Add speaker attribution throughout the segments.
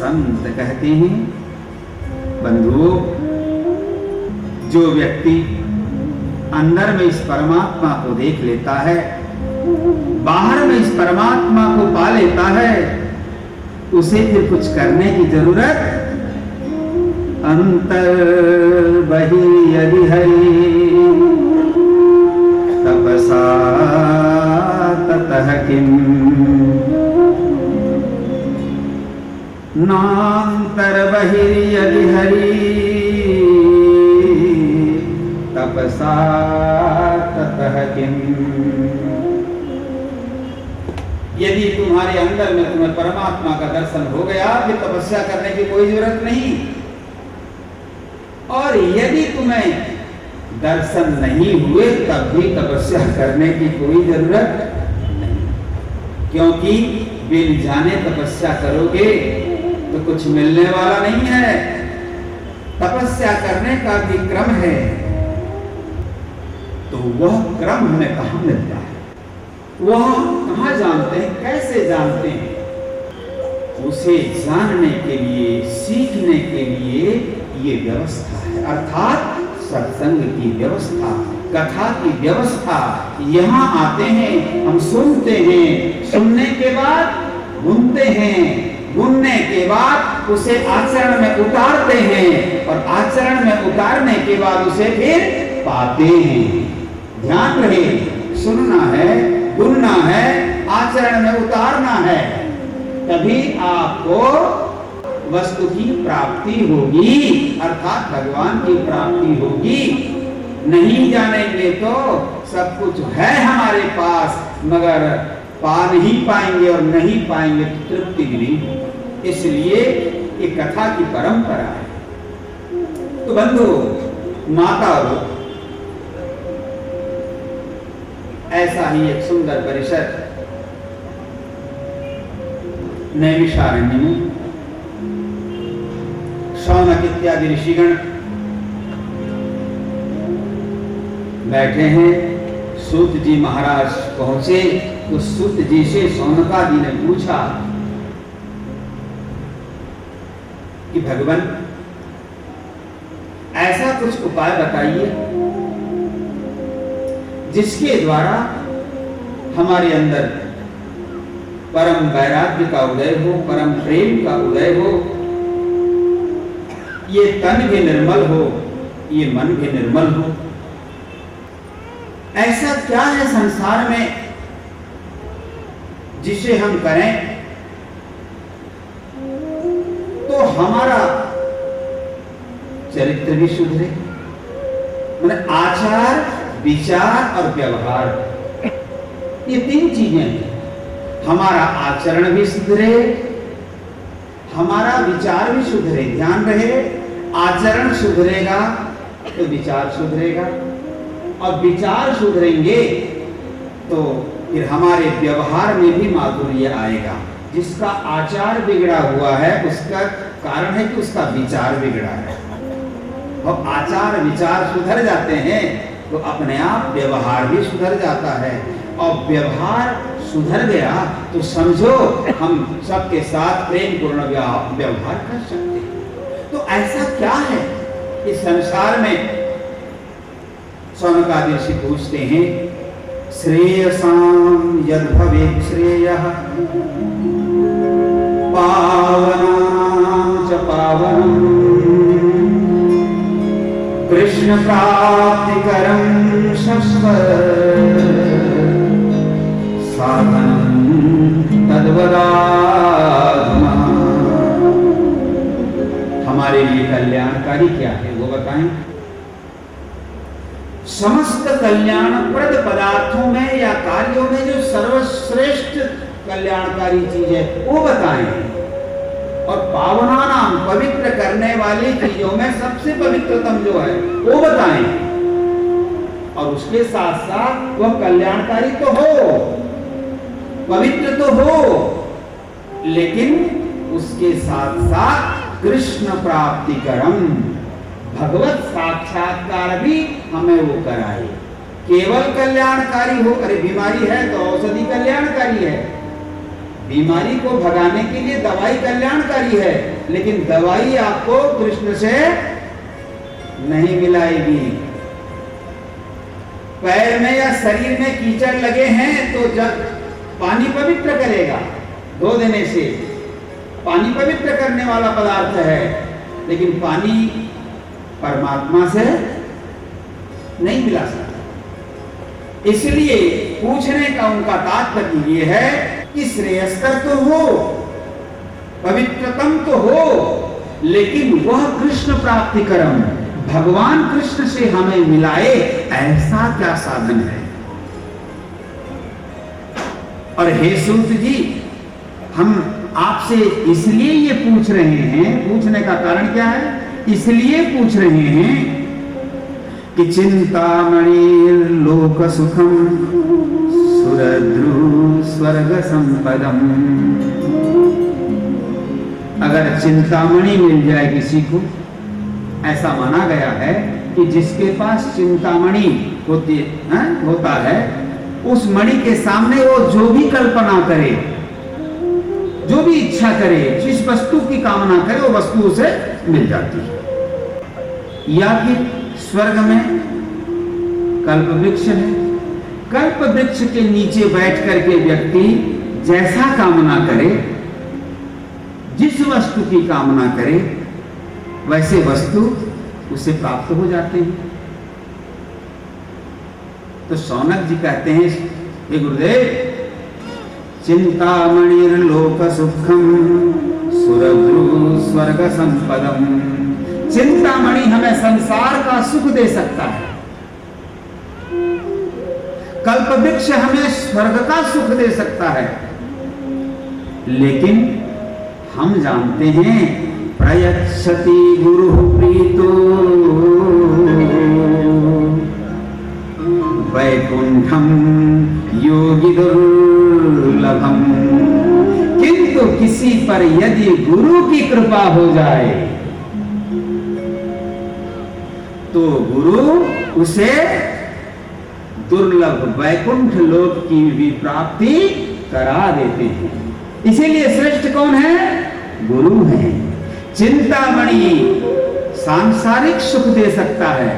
Speaker 1: संत कहते हैं। बंधुओं, जो व्यक्ति अंदर में इस परमात्मा को देख लेता है, बाहर में इस परमात्मा को पा लेता है, उसे फिर कुछ करने की जरूरत अंतर बहि यदि हरि तपसा ततः किम नांतर बहि यदि हरि तपसा ततः किम। यदि तुम्हारे अंदर में तुम्हें परमात्मा का दर्शन हो गया, फिर तपस्या करने की कोई जरूरत नहीं। और यदि तुम्हें दर्शन नहीं हुए तब भी तपस्या करने की कोई जरूरत नहीं, क्योंकि बिन जाने तपस्या करोगे तो कुछ मिलने वाला नहीं है। तपस्या करने का भी क्रम है, तो वह क्रम हमें कहाँ मिलता है, वह कहाँ जानते हैं, कैसे जानते हैं? उसे जानने के लिए, सीखने के लिए ये व्यवस्था है, अर्थात सत्संग की व्यवस्था, कथा की व्यवस्था। यहाँ आते हैं, हम सुनते हैं, सुनने के बाद गुनते हैं, गुनने के बाद उसे आचरण में उतारते हैं, और आचरण में उतारने के बाद उसे फिर पाते हैं। ध्यान रहे, सुनना है, गुनना है, आचरण में उतारना है, तभी आपको वस्तु की प्राप्ति होगी, अर्थात भगवान की प्राप्ति होगी। नहीं जानेंगे तो सब कुछ है हमारे पास, मगर पा नहीं पाएंगे, और नहीं पाएंगे तो तृप्ति भी नहीं। इसलिए ये कथा की परंपरा है। तो बंधु, माता ऐसा ही एक सुंदर परिषद नैमिषारण्य में शौनक इत्यादि ऋषिगण बैठे हैं। सूत जी महाराज पहुंचे तो सूत जी से शौनकादि ने पूछा कि भगवान, ऐसा कुछ उपाय बताइए जिसके द्वारा हमारे अंदर परम वैराग्य का उदय हो, परम प्रेम का उदय हो, ये तन भी निर्मल हो, ये मन भी निर्मल हो। ऐसा क्या है संसार में जिसे हम करें तो हमारा चरित्र भी सुधरे, मतलब आचार, विचार और व्यवहार, ये तीन चीजें हैं। हमारा आचरण भी सुधरे, हमारा विचार भी सुधरे। ध्यान रहे, आचरण सुधरेगा तो विचार सुधरेगा, और विचार सुधरेंगे तो फिर हमारे व्यवहार में भी माधुर्य आएगा। जिसका आचार बिगड़ा हुआ है उसका कारण है कि उसका विचार बिगड़ा है। और आचार विचार सुधर जाते हैं तो अपने आप व्यवहार भी सुधर जाता है, और व्यवहार सुधर गया तो समझो हम सबके साथ प्रेम पूर्ण व्यवहार कर सकते हैं। तो ऐसा क्या है इस संसार में? शौनकादि ऋषि पूछते हैं, श्रेयसां यद भवेत् श्रेयः पावनां च पावनम् कृष्ण प्राप्तिकरं शाश्वत साधनं तद्वदाधुना। हमारे लिए कल्याणकारी क्या है वो बताएं। समस्त कल्याणप्रद पदार्थों में या कार्यों में जो सर्वश्रेष्ठ कल्याणकारी चीज है वो बताएं। और पावनानाम, पवित्र करने वाली चीजों में सबसे पवित्रतम जो है वो बताएं। और उसके साथ साथ वह कल्याणकारी तो हो, पवित्र तो हो, लेकिन उसके साथ साथ कृष्ण प्राप्तिकरम, भगवत साक्षात्कार भी हमें वो कराए। केवल कल्याणकारी हो, अरे बीमारी है तो औषधि कल्याणकारी है, बीमारी को भगाने के लिए दवाई कल्याणकारी है, लेकिन दवाई आपको कृष्ण से नहीं मिलाएगी। पैर में या शरीर में कीचड़ लगे हैं तो जब पानी पवित्र करेगा, धो देने से पानी पवित्र करने वाला पदार्थ है, लेकिन पानी परमात्मा से नहीं मिला सकता। इसलिए पूछने का उनका तात्पर्य ये है कि श्रेयस्कर तो हो, पवित्रतम तो हो, लेकिन वह कृष्ण प्राप्ति कर्म भगवान कृष्ण से हमें मिलाए, ऐसा क्या साधन है। और हे सूत जी, हम आपसे इसलिए ये पूछ रहे हैं, पूछने का कारण क्या है, इसलिए पूछ रहे हैं कि चिंतामणि लोक सुखम सुरद्रु स्वर्ग संपदम। अगर चिंतामणि मिल जाए किसी को, ऐसा माना गया है कि जिसके पास चिंतामणि होता है, उस मणि के सामने वो जो भी कल्पना करे, जो भी इच्छा करे, जिस वस्तु की कामना करे, वो वस्तु उसे मिल जाती है। या फिर स्वर्ग में कल्प वृक्ष है, कल्प वृक्ष के नीचे बैठ करके व्यक्ति जैसा कामना करे, जिस वस्तु की कामना करे, वैसे वस्तु उसे प्राप्त हो जाते हैं। तो शौनक जी कहते हैं, हे गुरुदेव, चिंतामणिर्लोक सुखम सुरद्रु स्वर्ग संपदम। चिंतामणि हमें संसार का सुख दे सकता है, कल्पवृक्ष हमें स्वर्ग का सुख दे सकता है, लेकिन हम जानते हैं प्रयच्छति गुरु प्रीतो वैकुंठम योगी दुर्लभम। किंतु किसी पर यदि गुरु की कृपा हो जाए तो गुरु उसे दुर्लभ वैकुंठ लोक की भी प्राप्ति करा देते हैं। इसीलिए श्रेष्ठ कौन है? गुरु है। चिंतामणि सांसारिक सुख दे सकता है,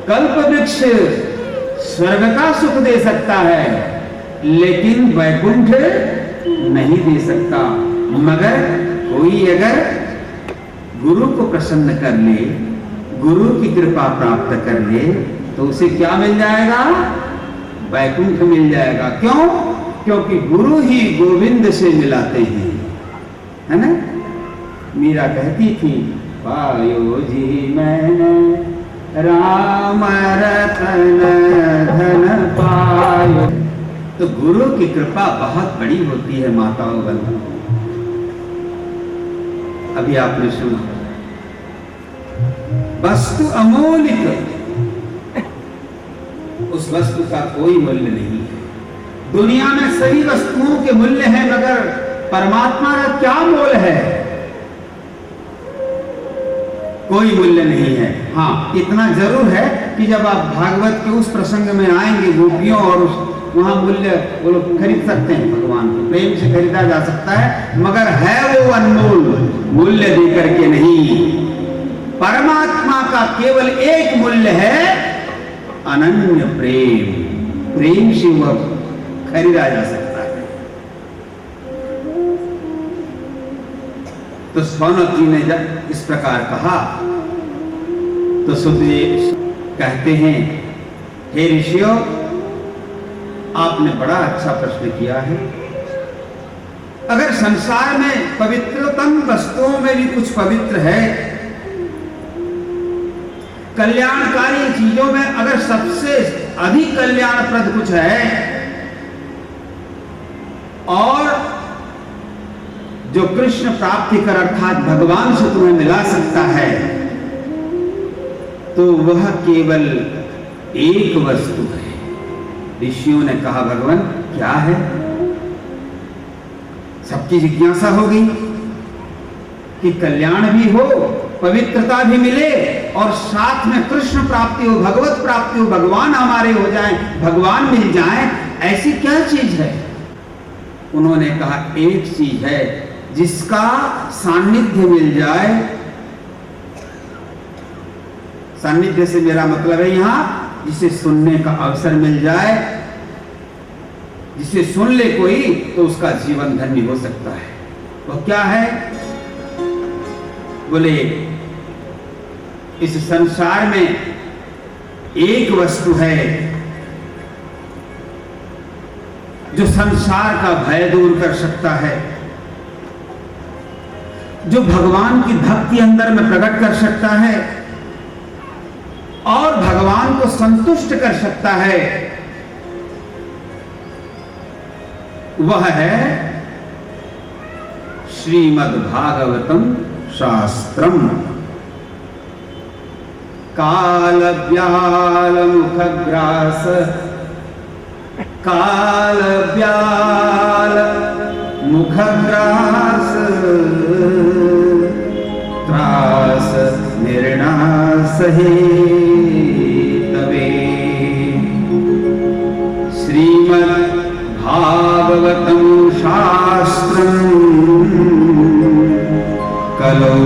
Speaker 1: कल्पवृक्ष स्वर्ग का सुख दे सकता है, लेकिन वैकुंठ नहीं दे सकता। मगर कोई अगर गुरु को प्रसन्न कर ले, गुरु की कृपा प्राप्त कर ले, तो उसे क्या मिल जाएगा? वैकुंठ मिल जाएगा। क्यों? क्योंकि गुरु ही गोविंद से मिलाते हैं, है ना? मीरा कहती थी, पायो जी मैंने राम रतन धन पायो। तो गुरु की कृपा बहुत बड़ी होती है माताओं बंधुओं। अभी आपने सुना, वस्तु अमूल्य, उस वस्तु का कोई मूल्य नहीं है। दुनिया में सभी वस्तुओं के मूल्य है, मगर परमात्मा का क्या मोल है? कोई मूल्य नहीं है। हाँ, इतना जरूर है कि जब आप भागवत के उस प्रसंग में आएंगे गोपियों, और वहां मूल्य वो लोग खरीद सकते हैं, भगवान को प्रेम से खरीदा जा सकता है, मगर है वो अनमोल, मूल्य देकर के नहीं। परमात्मा का केवल एक मूल्य है, अनन्य प्रेम। प्रेम से वह खरीदा जा सकता है। तो शौनक जी ने जब इस प्रकार कहा तो सुखदेव कहते हैं, हे ऋषियों, आपने बड़ा अच्छा प्रश्न किया है। अगर संसार में पवित्रतम वस्तुओं में भी कुछ पवित्र है, कल्याणकारी चीजों में अगर सबसे अधिक कल्याणप्रद कुछ है, और जो कृष्ण प्राप्ति कर अर्थात भगवान से तुम्हें मिला सकता है, तो वह केवल एक वस्तु है। ऋषियों ने कहा, भगवान क्या है? सबकी जिज्ञासा होगी कि कल्याण भी हो, पवित्रता भी मिले, और साथ में कृष्ण प्राप्ति हो, भगवत प्राप्ति हो, भगवान हमारे हो जाए, भगवान मिल जाए, ऐसी क्या चीज है? उन्होंने कहा एक चीज है जिसका सानिध्य मिल जाए, सानिध्य से मेरा मतलब है यहां जिसे सुनने का अवसर मिल जाए, जिसे सुन ले कोई तो उसका जीवन धन्य हो सकता है। वो क्या है? बोले इस संसार में एक वस्तु है जो संसार का भय दूर कर सकता है, जो भगवान की भक्ति अंदर में प्रकट कर सकता है और भगवान को संतुष्ट कर सकता है। वह है श्रीमद्भागवतम शास्त्रम। काल व्याल मुखग्रास, काल व्याल मुखग्रास, त्रास निर्णास हे तवे। श्रीमद् भागवतम शास्त्रम कलौ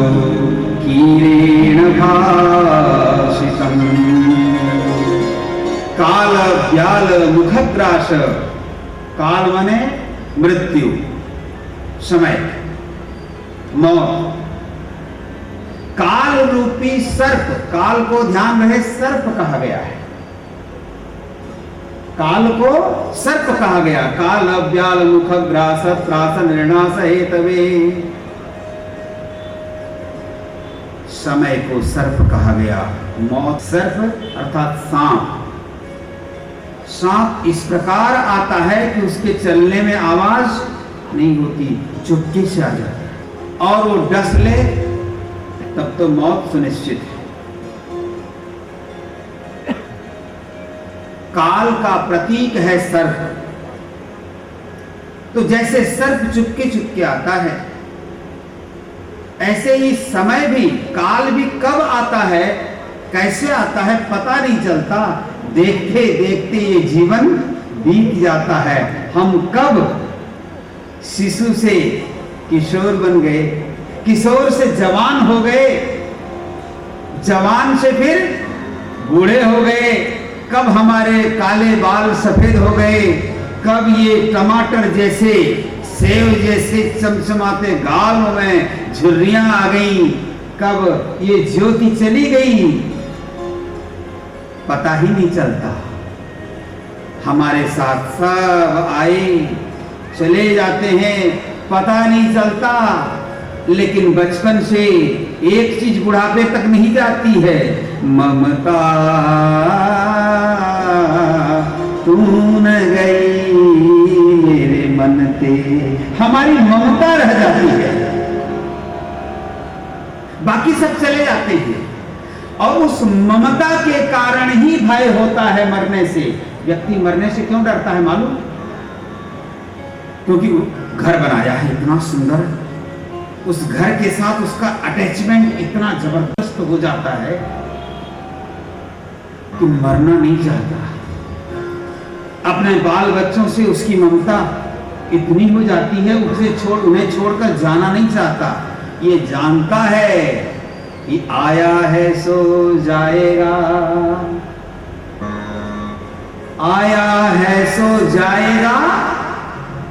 Speaker 1: कीरेण भाषितम्। काल व्याल मुखग्रास, काल माने मृत्यु, समय, मौत। काल रूपी सर्प, काल को ध्यान रहे सर्प कहा गया है, काल को सर्प कहा गया। काल व्याल मुखग्रास त्रास निर्णास हेतवे। समय को सर्प कहा गया, मौत सर्प अर्थात सांप। सांप इस प्रकार आता है कि उसके चलने में आवाज नहीं होती, चुपके से आ जाता है और वो डस ले तब तो मौत सुनिश्चित है। काल का प्रतीक है सर्प। तो जैसे सर्प चुपके चुपके आता है, ऐसे ही समय भी, काल भी कब आता है, कैसे आता है पता नहीं चलता। देखते देखते ये जीवन बीत जाता है। हम कब शिशु से किशोर बन गए, किशोर से जवान हो गए, जवान से फिर बूढ़े हो गए, कब हमारे काले बाल सफेद हो गए, कब ये टमाटर जैसे, सेव जैसे चमचमाते गालों में झुर्रियां आ गई, कब ये ज्योति चली गई, पता ही नहीं चलता। हमारे साथ सब आए चले जाते हैं, पता नहीं चलता। लेकिन बचपन से एक चीज बुढ़ापे तक नहीं जाती है, ममता तू न गई मेरे मन ते। हमारी ममता रह जाती है, बाकी सब चले जाते हैं। और उस ममता के कारण ही भय होता है मरने से। व्यक्ति मरने से क्यों डरता है मालूम? क्योंकि घर बनाया है इतना सुंदर, उस घर के साथ उसका अटैचमेंट इतना जबरदस्त हो जाता है कि मरना नहीं चाहता। अपने बाल बच्चों से उसकी ममता इतनी हो जाती है, उन्हें छोड़कर जाना नहीं चाहता। ये जानता है कि आया है सो जाएगा, आया है सो जाएगा,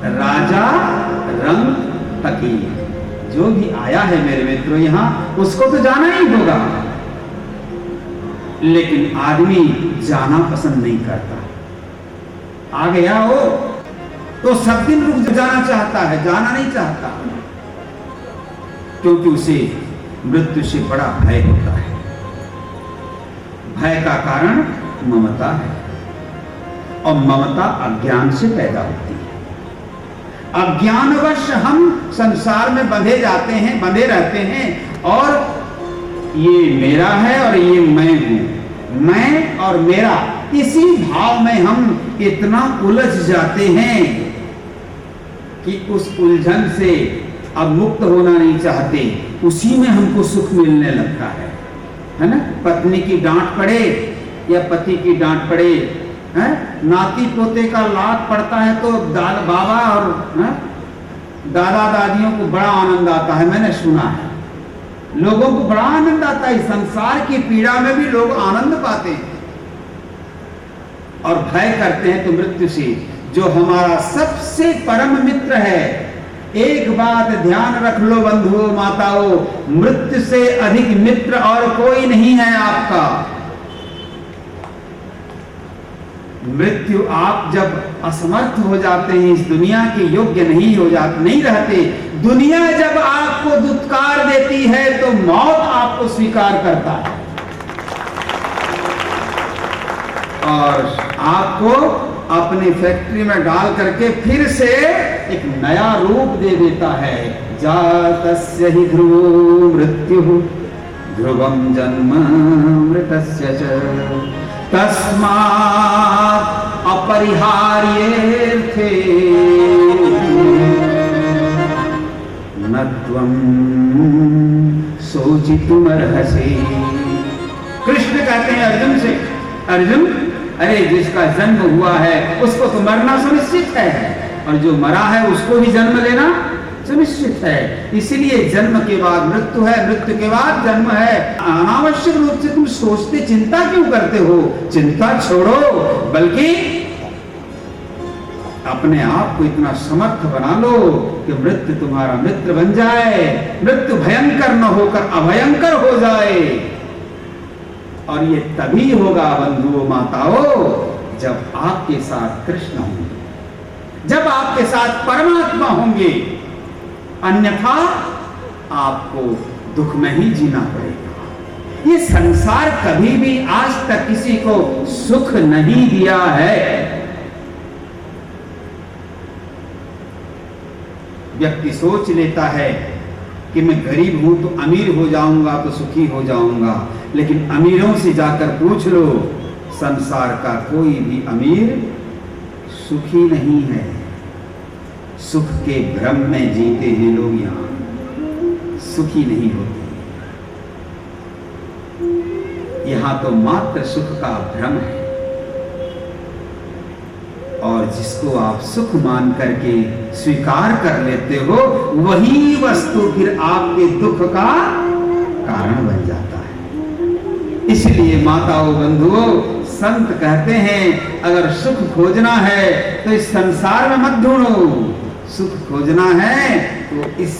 Speaker 1: राजा रंग फकीर। जो भी आया है मेरे मित्रों यहां, उसको तो जाना ही होगा। लेकिन आदमी जाना पसंद नहीं करता। आ गया हो तो सब दिन रुक जाना चाहता है, जाना नहीं चाहता, क्योंकि उसे मृत्यु से बड़ा भय होता है। भय का कारण ममता है, और ममता अज्ञान से पैदा होती है। अज्ञानवश हम संसार में बंधे जाते हैं, बंधे रहते हैं, और ये मेरा है और ये मैं हूं, मैं और मेरा, इसी भाव में हम इतना उलझ जाते हैं कि उस उलझन से अब मुक्त होना नहीं चाहते। उसी में हमको सुख मिलने लगता है ना। पत्नी की डांट पड़े या पति की डांट पड़े, है? नाती पोते का लात पड़ता है तो बाबा और दादा दादियों को बड़ा आनंद आता है, मैंने सुना है। लोगों को बड़ा आनंद आता है, संसार की पीड़ा में भी लोग आनंद पाते हैं और भय करते हैं तो मृत्यु से, जो हमारा सबसे परम मित्र है। एक बात ध्यान रख लो बंधुओं माताओं, मृत्यु से अधिक मित्र और कोई नहीं है आपका। मृत्यु, आप जब असमर्थ हो जाते हैं, इस दुनिया के योग्य नहीं रहते, दुनिया जब आपको दुत्कार देती है तो मौत आपको स्वीकार करता है और आपको अपनी फैक्ट्री में डाल करके फिर से एक नया रूप दे देता है। जातस्य ही ध्रुवो मृत्युः ध्रुवं जन्म मृतस्य च तस्मात् अपरिहार्येऽर्थे न त्वं शोचितुमर्हसि। कृष्ण कहते हैं अर्जुन से, अर्जुन अरे जिसका जन्म हुआ है उसको तो मरना सुनिश्चित है और जो मरा है उसको भी जन्म लेना सुनिश्चित है। इसलिए जन्म के बाद मृत्यु है, मृत्यु के बाद जन्म है। अनावश्यक रूप से तुम सोचते, चिंता क्यों करते हो? चिंता छोड़ो, बल्कि अपने आप को इतना समर्थ बना लो कि मृत्यु तुम्हारा मित्र बन जाए, मृत्यु भयंकर न होकर अभयंकर हो जाए। और ये तभी होगा बंधुओं माताओं जब आपके साथ कृष्ण होंगे, जब आपके साथ परमात्मा होंगे, अन्यथा आपको दुख में ही जीना पड़ेगा। ये संसार कभी भी आज तक किसी को सुख नहीं दिया है। व्यक्ति सोच लेता है कि मैं गरीब हूं तो अमीर हो जाऊंगा तो सुखी हो जाऊंगा, लेकिन अमीरों से जाकर पूछ लो, संसार का कोई भी अमीर सुखी नहीं है। सुख के भ्रम में जीते हैं लोग, यहां सुखी नहीं होते। यहां तो मात्र सुख का भ्रम है और जिसको आप सुख मान करके स्वीकार कर लेते हो वही वस्तु फिर आपके दुख का कारण बन जाता है। इसलिए माताओं बंधुओं, संत कहते हैं अगर सुख खोजना है तो इस संसार में मत ढूंढो, सुख खोजना है तो इस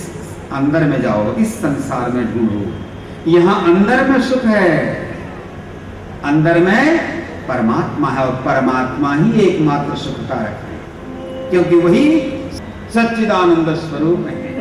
Speaker 1: अंदर में जाओ, इस संसार में ढूंढो। यहां अंदर में सुख है, अंदर में परमात्मा है और परमात्मा ही एकमात्र सुख कारक है, क्योंकि वही सच्चिदानंद स्वरूप है।